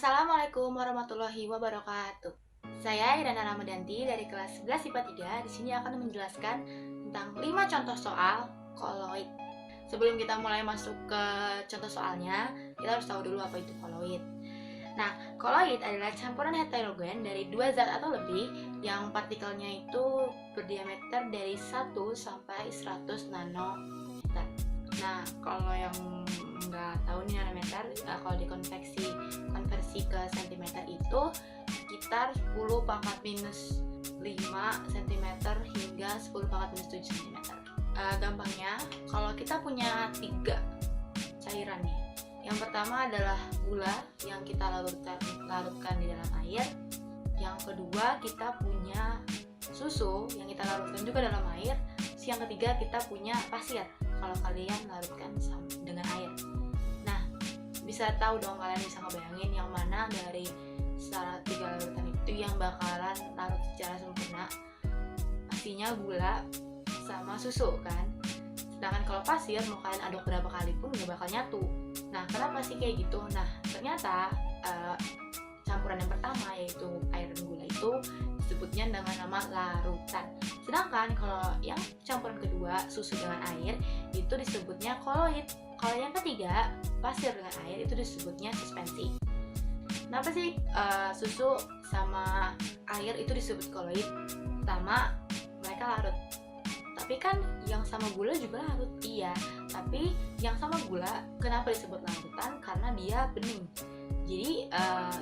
Assalamualaikum warahmatullahi wabarakatuh. Saya Irana Ramadanti dari kelas 11 IPA 3. Di sini akan menjelaskan tentang 5 contoh soal koloid. Sebelum kita mulai masuk ke contoh soalnya, kita harus tahu dulu apa itu koloid. Nah, koloid adalah campuran heterogen dari dua zat atau lebih yang partikelnya itu berdiameter dari 1 sampai 100 nanometer. Nah, kalau yang nggak tahu nih nanometer, kalau konversi ke sentimeter itu sekitar 10 pangkat minus 5 cm hingga 10 pangkat minus 7 cm. Gampangnya, kalau kita punya 3 cairan nih. Yang pertama adalah gula yang kita larutkan di dalam air. Yang kedua, kita punya susu yang kita larutkan juga dalam air. Yang ketiga, kita punya pasir kalau kalian larutkan dengan air. Nah, bisa tahu dong, kalian bisa ngebayangin yang mana dari secara 3 larutan itu yang bakalan larut secara sempurna. Pastinya gula sama susu kan. Sedangkan kalau pasir mau kalian aduk berapa kali pun gak bakal nyatu. Nah, kenapa sih kayak gitu? Nah, ternyata campuran yang pertama yaitu air dan gula itu disebutnya dengan nama larutan. Sedangkan kalau yang campuran kedua, susu dengan air, itu disebutnya koloid. Kalau yang ketiga, pasir dengan air, itu disebutnya suspensi. Kenapa sih susu sama air itu disebut koloid? Pertama, mereka larut. Tapi kan yang sama gula juga larut. Iya, tapi yang sama gula kenapa disebut larutan? Karena dia bening. Jadi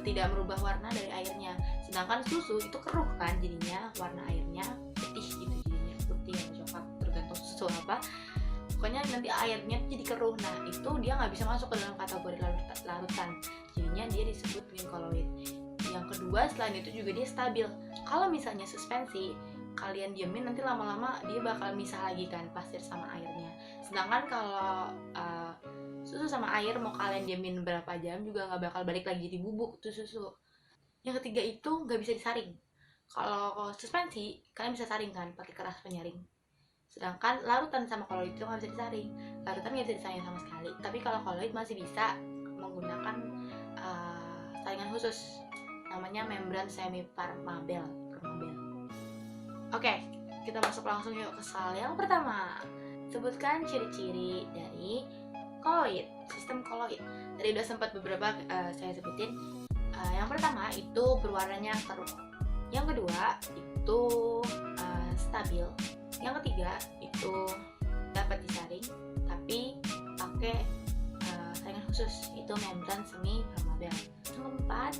tidak merubah warna dari airnya. Sedangkan susu itu keruh kan, jadinya warna airnya putih gitu, jadinya putih atau coklat tergantung susu apa. Pokoknya nanti airnya jadi keruh. Nah, itu dia nggak bisa masuk ke dalam kategori larutan. Jadinya dia disebut dengan koloid. Yang kedua, selain itu juga dia stabil. Kalau misalnya suspensi, kalian diemin nanti lama-lama dia bakal misah lagi kan, pasir sama airnya. Sedangkan kalau susu sama air mau kalian diamin berapa jam juga nggak bakal balik lagi di bubuk tuh susu. Yang ketiga itu nggak bisa disaring. Kalau suspensi kalian bisa saring kan pakai keras penyaring. Sedangkan larutan sama koloid itu nggak bisa disaring. Larutan nggak bisa disaring sama sekali. Tapi kalau koloid masih bisa menggunakan saringan khusus. Namanya membran semipermeabel. Oke, kita masuk langsung yuk ke soal yang pertama. Sebutkan ciri-ciri dari koloid, sistem koloid. Tadi udah sempat beberapa saya sebutin. Yang pertama itu berwarnanya keruh. Yang kedua itu stabil. Yang ketiga itu dapat disaring tapi pakai saringan khusus, itu membran semipermeabel. Yang keempat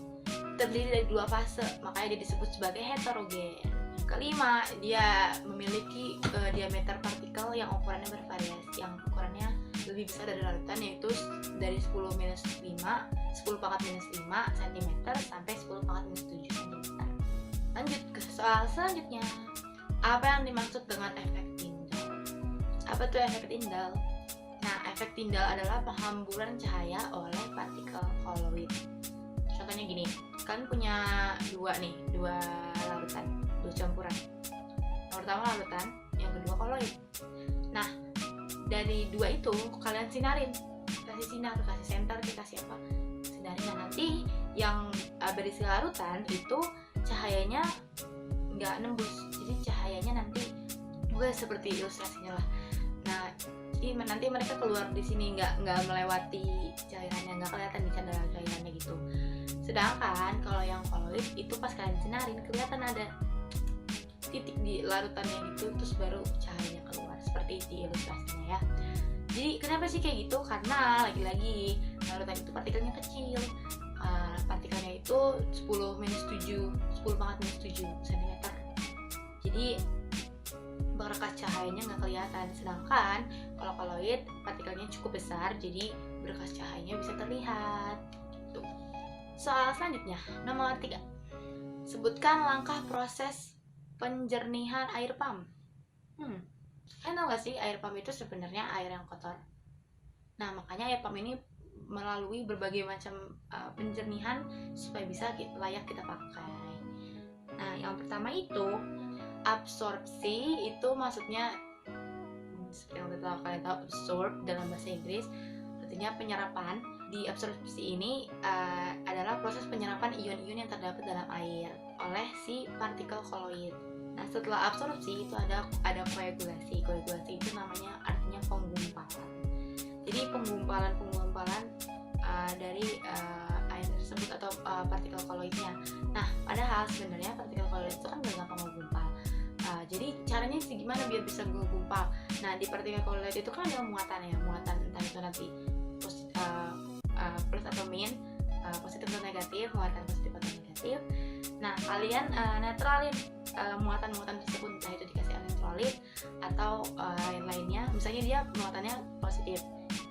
terdiri dari 2 fase, makanya dia disebut sebagai heterogen. Yang kelima, dia memiliki diameter partikel yang ukurannya bervariasi, yang ukurannya lebih besar dari larutan, yaitu dari 10 pangkat minus 5 cm sampai 10 pangkat minus 7 cm. Lanjut ke soal selanjutnya. Apa yang dimaksud dengan efek Tyndall? Apa tuh efek Tyndall? Nah, efek Tyndall adalah penghamburan cahaya oleh partikel koloid. Contohnya gini, kalian punya dua larutan, 2 campuran. Yang pertama larutan, yang kedua koloid. Nah, dari 2 itu kalian sinarin, kasih sinar, kasih senter, kasih apa, sinarin. Nah, nanti yang berisi larutan itu cahayanya nggak nembus, jadi cahayanya nanti bukan seperti ilustrasinya lah. Nah, jadi nanti mereka keluar di sini, nggak melewati cairannya, nggak kelihatan di cairannya gitu. Sedangkan kalau yang koloid itu pas kalian sinarin kelihatan ada titik di larutannya gitu, terus baru cahayanya keluar, seperti di ilustrasinya ya. Jadi kenapa sih kayak gitu? Karena lagi-lagi larutan itu partikelnya kecil. Partikelnya itu 10 pangkat minus 7 cm. Jadi berkas cahayanya nggak kelihatan. Sedangkan kalau koloid partikelnya cukup besar, jadi berkas cahayanya bisa terlihat. Tuh. Soal selanjutnya, nomor 3. Sebutkan langkah proses penjernihan air pump. Kalian tahu gak sih air pump itu sebenarnya air yang kotor. Nah, makanya air pump ini melalui berbagai macam penjernihan supaya bisa layak kita pakai. Nah, yang pertama itu absorpsi, itu maksudnya seperti yang kalian tahu, absorb dalam bahasa Inggris artinya penyerapan. di absorpsi ini adalah proses penyerapan ion-ion yang terdapat dalam air oleh si partikel koloid. Nah, setelah absorpsi itu ada koagulasi. Koagulasi itu namanya artinya penggumpalan. Jadi penggumpalan dari air tersebut atau partikel koloidnya. Nah, padahal sebenarnya partikel koloid itu kan gak gampang menggumpal. Jadi caranya sih gimana biar bisa menggumpal? Nah, di partikel koloid itu kan ada muatan entah itu nanti plus atau min, positif atau negatif, muatan positif atau negatif. Nah, kalian netralin muatan-muatan tersebut, entah itu dikasih elektrolit atau lain-lainnya. Misalnya dia muatannya positif,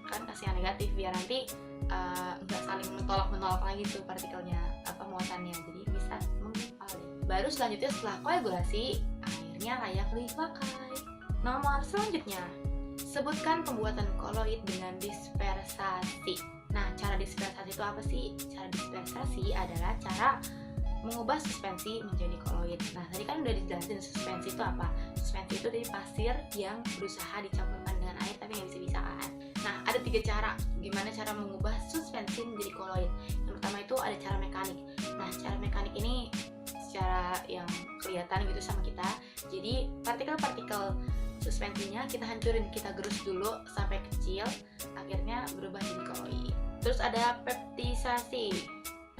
kan kasih yang negatif biar nanti nggak saling menolak lagi tuh partikelnya muatannya, jadi bisa menggumpal. Baru selanjutnya setelah koagulasi, airnya layak dipakai. Nomor selanjutnya, sebutkan pembuatan koloid dengan dispersasi. Nah, cara dispersasi itu apa sih? Cara dispersasi adalah cara mengubah suspensi menjadi koloid. Nah, tadi kan udah dijelasin suspensi itu apa. Suspensi itu dari pasir yang berusaha dicampurkan dengan air tapi nggak bisa kan. Nah, ada 3 cara gimana cara mengubah suspensi menjadi koloid. Yang pertama itu ada cara mekanik. Nah, cara mekanik ini secara yang kelihatan gitu sama kita. Jadi partikel-partikel suspensinya kita hancurin, kita gerus dulu sampai kecil, akhirnya berubah jadi koloid. Terus ada peptisasi,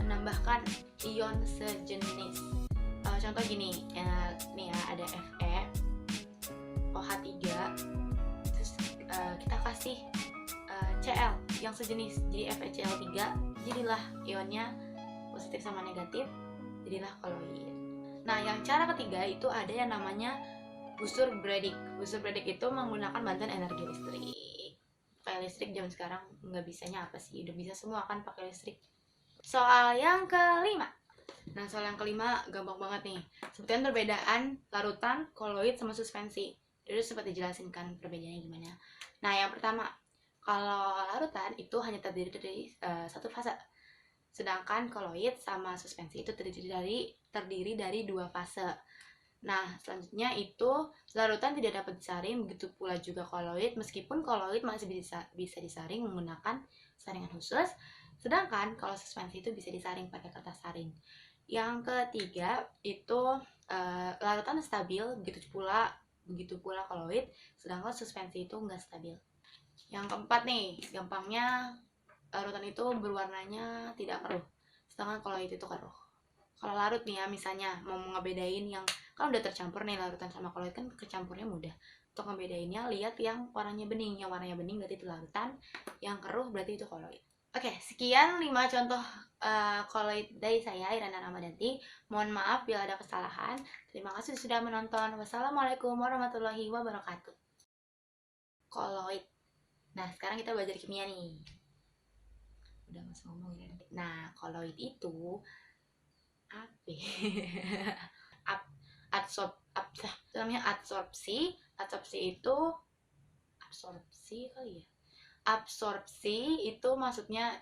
menambahkan ion sejenis. Contoh gini, nih ya ada Fe, OH3, terus kita kasih Cl yang sejenis, jadi FeCl3, jadilah ionnya positif sama negatif, jadilah koloid. Nah, yang cara ketiga itu ada yang namanya busur Bredig. Busur Bredig itu menggunakan bantuan energi listrik. Pakai listrik zaman sekarang nggak bisanya apa sih? Udah bisa semua kan pakai listrik. Soal yang kelima. Nah, soal yang kelima gampang banget nih. Sebutkan perbedaan larutan, koloid, sama suspensi. Jadi sempat dijelasin kan perbedaannya gimana. Nah, yang pertama, kalau larutan itu hanya terdiri dari satu fase. Sedangkan koloid sama suspensi itu terdiri dari 2 fase. Nah, selanjutnya itu larutan tidak dapat disaring, begitu pula juga koloid, meskipun koloid masih bisa disaring menggunakan saringan khusus, sedangkan kalau suspensi itu bisa disaring pakai kertas saring. Yang ketiga itu larutan stabil, begitu pula koloid, sedangkan suspensi itu nggak stabil. Yang keempat nih, gampangnya larutan itu berwarnanya tidak keruh, sedangkan koloid itu keruh. Kalau larut nih ya, misalnya mau ngebedain yang kan udah tercampur nih larutan sama koloid, kan kecampurnya mudah. Untuk ngebedainnya, lihat yang warnanya bening. Yang warnanya bening berarti itu larutan, yang keruh berarti itu koloid. Oke, sekian 5 contoh koloid dari saya, Irana Ramadanti. Mohon maaf bila ada kesalahan. Terima kasih sudah menonton. Wassalamualaikum warahmatullahi wabarakatuh. Koloid. Nah, sekarang kita belajar kimia nih. Udah nggak usah ngomong ya. Nah, koloid itu apa? Itu namanya absorpsi. Absorpsi kali ya. Absorpsi itu maksudnya